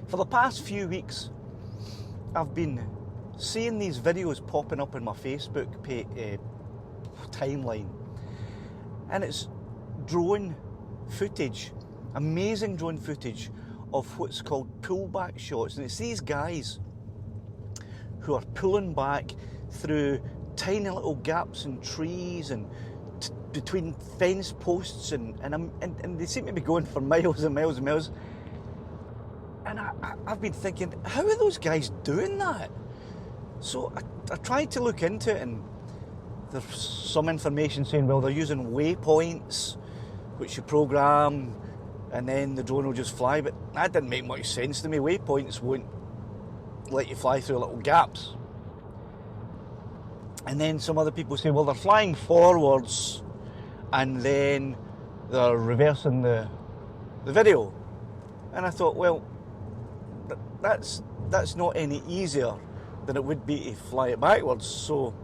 For the past few weeks, I've been seeing these videos popping up in my Facebook timeline, and it's drone footage, amazing drone footage of what's called pullback shots, and it's these guys who are pulling back through tiny little gaps in trees and between fence posts, and they seem to be going for miles and miles and miles. And I've been thinking, how are those guys doing that? So I tried to look into it, and there's some information saying, well, they're using waypoints, which you program, and then the drone will just fly. But that didn't make much sense to me. Waypoints won't let you fly through little gaps. And then some other people say, well, they're flying forwards, and then they're reversing the video. And I thought, well, that's not any easier than it would be to fly it backwards. So,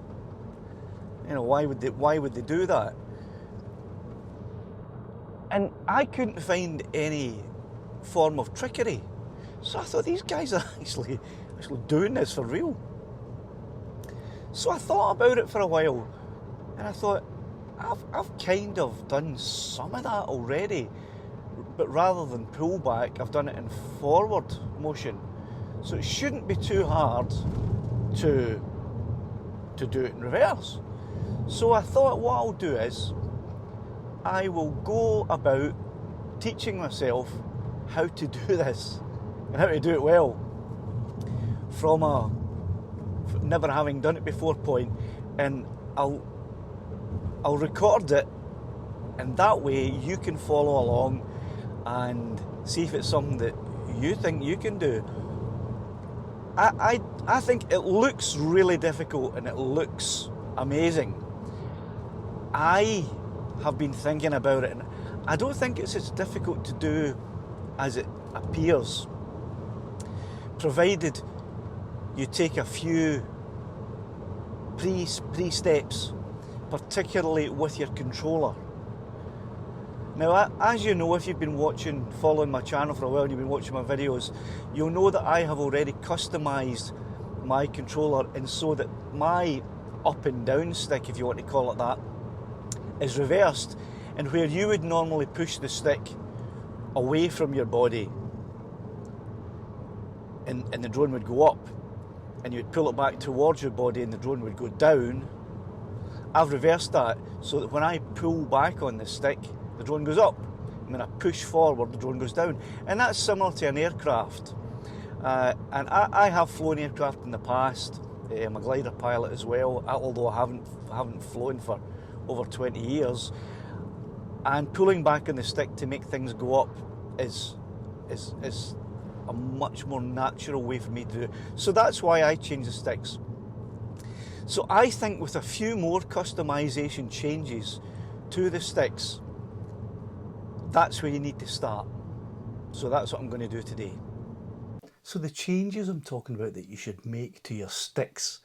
you know, why would they do that? And I couldn't find any form of trickery. So I thought, these guys are actually doing this for real. So I thought about it for a while, and I thought, I've kind of done some of that already, but rather than pull back, I've done it in forward motion. So it shouldn't be too hard to do it in reverse. So I thought, what I'll do is, I will go about teaching myself how to do this and how to do it well from a never having done it before point, and I'll record it, and that way you can follow along and see if it's something that you think you can do. I think it looks really difficult and it looks amazing. I have been thinking about it, and I don't think it's as difficult to do as it appears, provided you take a few pre-steps, particularly with your controller. Now, as you know, if you've been following my channel for a while and you've been watching my videos, you'll know that I have already customised my controller, and so that my up and down stick, if you want to call it that, is reversed, and where you would normally push the stick away from your body and the drone would go up, and you'd pull it back towards your body and the drone would go down, I've reversed that so that when I pull back on the stick, the drone goes up, and when I push forward, the drone goes down. And that's similar to an aircraft. And I have flown aircraft in the past. I'm a glider pilot as well, although I haven't flown for over 20 years. And pulling back on the stick to make things go up is a much more natural way for me to do it. So that's why I change the sticks. So I think with a few more customization changes to the sticks, that's where you need to start. So that's what I'm going to do today. So the changes I'm talking about that you should make to your sticks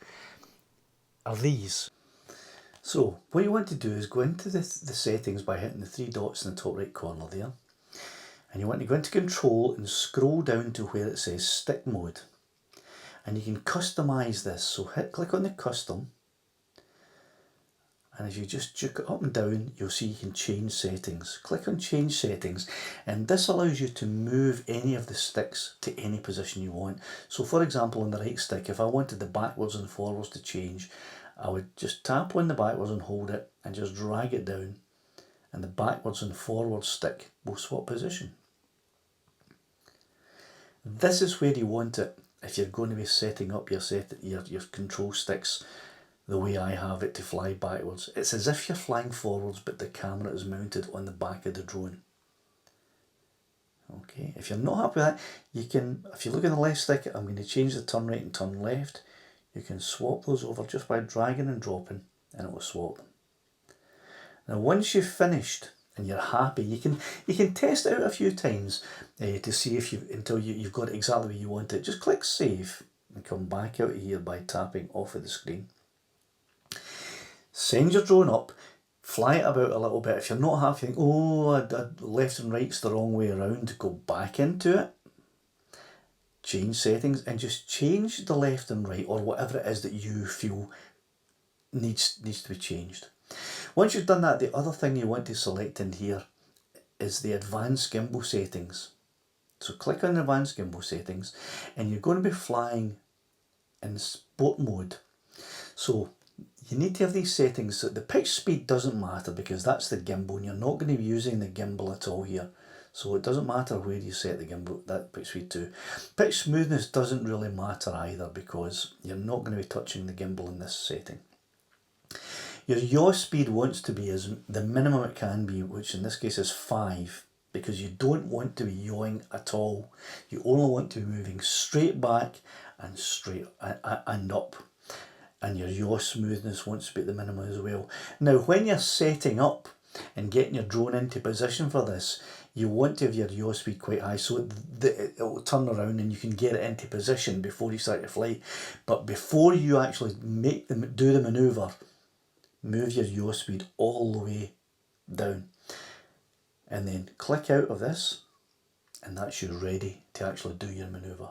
are these. So what you want to do is go into the settings by hitting the three dots in the top right corner there. And you want to go into control and scroll down to where it says stick mode. And you can customize this. So click on the custom. And as you just juke it up and down, you'll see you can change settings. Click on change settings, and this allows you to move any of the sticks to any position you want. So for example, on the right stick, if I wanted the backwards and forwards to change, I would just tap on the backwards and hold it and just drag it down, and the backwards and forwards stick will swap position. This is where you want it if you're going to be setting up your control sticks the way I have it to fly backwards. It's as if you're flying forwards, but the camera is mounted on the back of the drone. Okay, if you're not happy with that, you can, if you look at the left stick, I'm going to change the turn right and turn left. You can swap those over just by dragging and dropping, and it will swap them. Now once you've finished and you're happy, you can test it out a few times to see if until you've got it exactly where you want it. Just click save and come back out of here by tapping off of the screen. Send your drone up, fly it about a little bit. If you're not happy, think, oh, left and right's the wrong way around, go back into it change settings and just change the left and right, or whatever it is that you feel needs to be changed. Once you've done that, the other thing you want to select in here is the advanced gimbal settings. So click on advanced gimbal settings, and you're going to be flying in sport mode. So you need to have these settings. So the pitch speed doesn't matter because that's the gimbal, and you're not going to be using the gimbal at all here. So it doesn't matter where you set the gimbal, that pitch speed to. Pitch smoothness doesn't really matter either because you're not going to be touching the gimbal in this setting. Your yaw speed wants to be as the minimum it can be, which in this case is 5, because you don't want to be yawing at all. You only want to be moving straight back and straight and up. And your yaw smoothness wants to be at the minimum as well. Now, when you're setting up and getting your drone into position for this, you want to have your yaw speed quite high so it will turn around and you can get it into position before you start to fly. But before you actually do the manoeuvre, move your yaw speed all the way down. And then click out of this, and that's you ready to actually do your manoeuvre.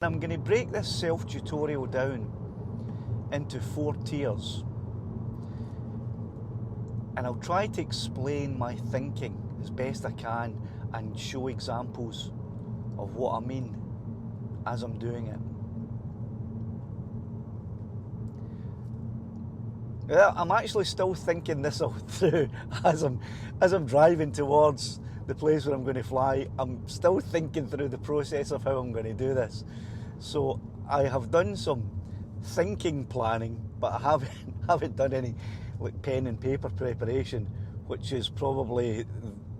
I'm going to break this self-tutorial down into 4 tiers, and I'll try to explain my thinking as best I can and show examples of what I mean as I'm doing it. I'm actually still thinking this all through as I'm driving towards the place where I'm going to fly. I'm still thinking through the process of how I'm going to do this. So I have done some thinking planning, but I haven't done any like pen and paper preparation, which is probably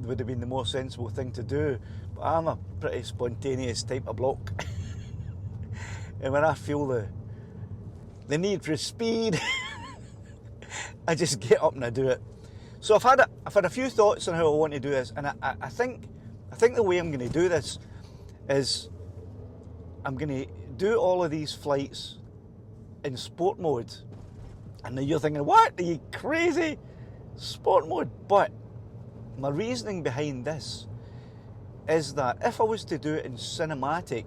would have been the more sensible thing to do. But I'm a pretty spontaneous type of bloke, and when I feel the need for speed, I just get up and I do it. So I've had a few thoughts on how I want to do this, and I think the way I'm going to do this is I'm going to do all of these flights in sport mode. And now you're thinking, what? Are you crazy? Sport mode? But my reasoning behind this is that if I was to do it in cinematic,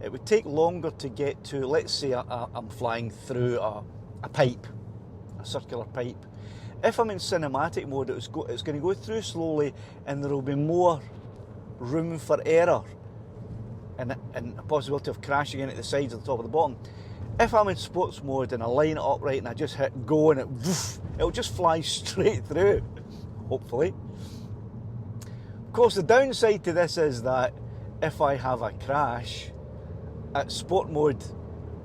it would take longer to get to, let's say I'm flying through a pipe, a circular pipe. If I'm in cinematic mode, it's going to go through slowly, and there will be more room for error and a possibility of crashing in at the sides or the top or the bottom. If I'm in sports mode and I line it up right and I just hit go and it'll just fly straight through, hopefully. Of course, the downside to this is that if I have a crash at sport mode,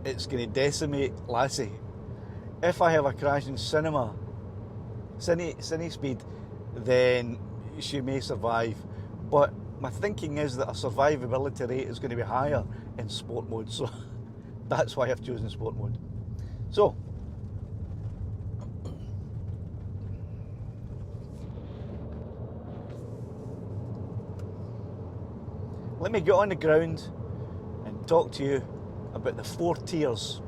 it's going to decimate Lassie. If I have a crash in cine speed, then she may survive. But my thinking is that a survivability rate is going to be higher in sport mode, so that's why I've chosen sport mode. So, let me get on the ground and talk to you about the 4 tiers.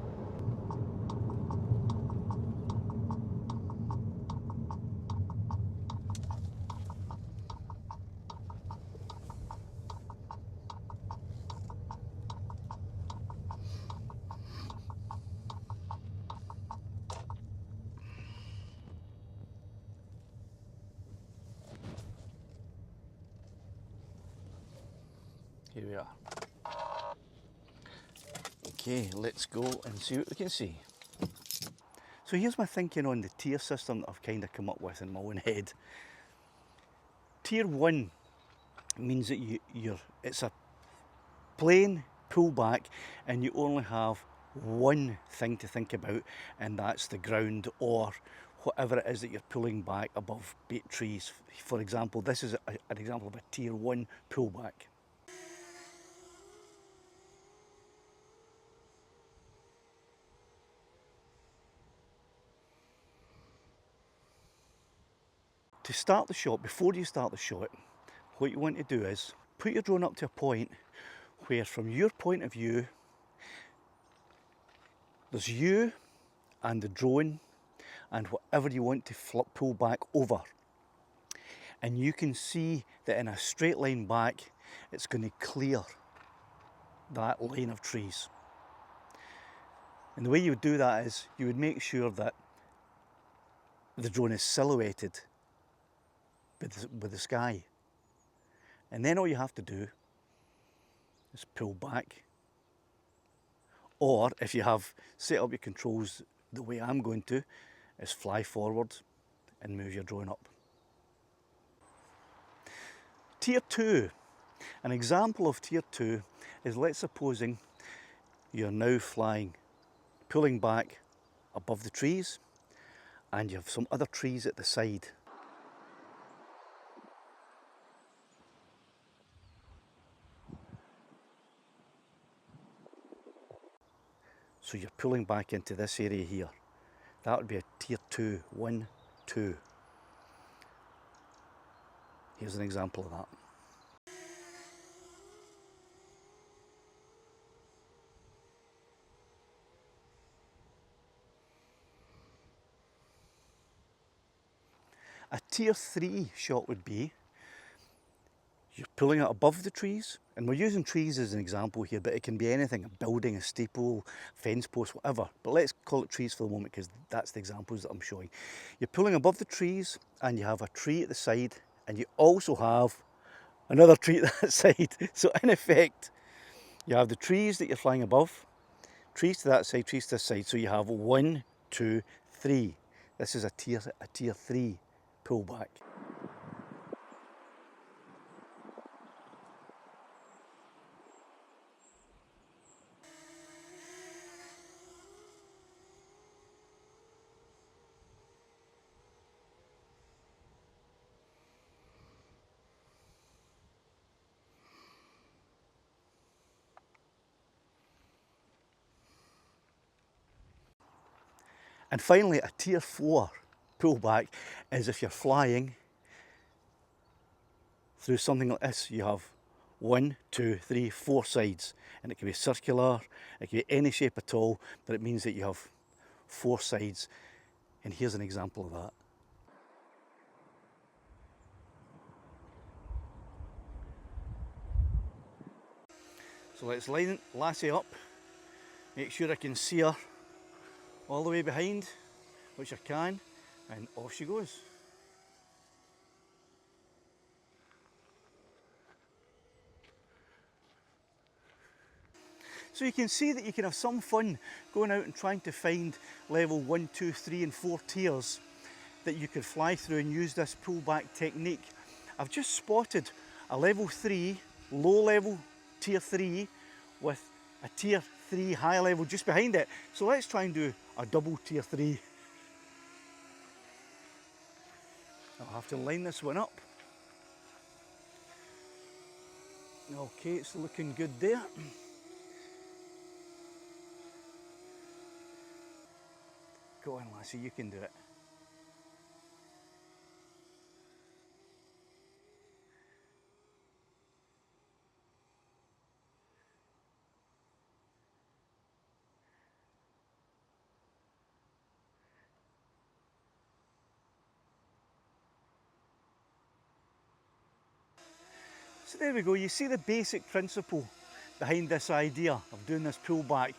Here we are. Okay, let's go and see what we can see. So here's my thinking on the tier system that I've kind of come up with in my own head. Tier 1 means that it's a plain pullback and you only have one thing to think about, and that's the ground or whatever it is that you're pulling back above, be it trees. For example, this is an example of a tier 1 pullback. To start the shot, before you start the shot, what you want to do is put your drone up to a point where, from your point of view, there's you and the drone and whatever you want to pull back over. And you can see that in a straight line back, it's going to clear that line of trees. And the way you would do that is you would make sure that the drone is silhouetted with the sky. And then all you have to do is pull back. Or if you have set up your controls the way I'm going to, is fly forward and move your drone up. Tier 2. An example of Tier 2 is, let's supposing you're now flying, pulling back above the trees, and you have some other trees at the side. So you're pulling back into this area here. That would be a Tier 2, 1, 2. Here's an example of that. A Tier 3 shot would be, you're pulling it above the trees, and we're using trees as an example here, but it can be anything, a building, a steeple, fence post, whatever. But let's call it trees for the moment because that's the examples that I'm showing. You're pulling above the trees and you have a tree at the side, and you also have another tree at that side. So in effect, you have the trees that you're flying above, trees to that side, trees to this side. So you have 1, 2, 3. This is a tier 3 pullback. And finally, a Tier 4 pullback is if you're flying through something like this. You have 1, 2, 3, 4 sides, and it can be circular, it can be any shape at all, but it means that you have 4 sides. And here's an example of that. So let's line Lassie up, make sure I can see her all the way behind, which I can, and off she goes. So you can see that you can have some fun going out and trying to find level 1, 2, 3 and 4 tiers that you could fly through and use this pullback technique. I've just spotted a level 3, low level tier 3 with a tier 3 high level just behind it. So let's try and do a double tier 3. I'll have to line this one up. Okay, it's looking good there. Go on, Lassie, you can do it. So there we go, you see the basic principle behind this idea of doing this pullback.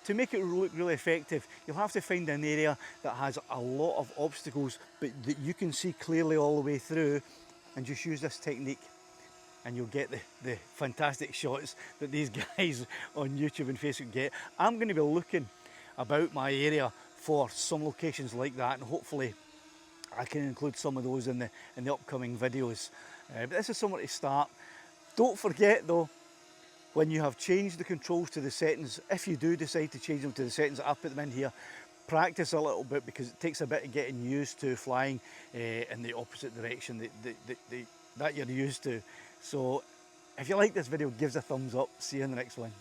To make it look really effective, you'll have to find an area that has a lot of obstacles, but that you can see clearly all the way through, and just use this technique and you'll get the fantastic shots that these guys on YouTube and Facebook get. I'm going to be looking about my area for some locations like that, and hopefully I can include some of those in the upcoming videos. But this is somewhere to start. Don't forget though, when you have changed the controls to the settings, if you do decide to change them to the settings that I've put them in here, practice a little bit, because it takes a bit of getting used to flying in the opposite direction that you're used to. So if you like this video, give us a thumbs up. See you in the next one.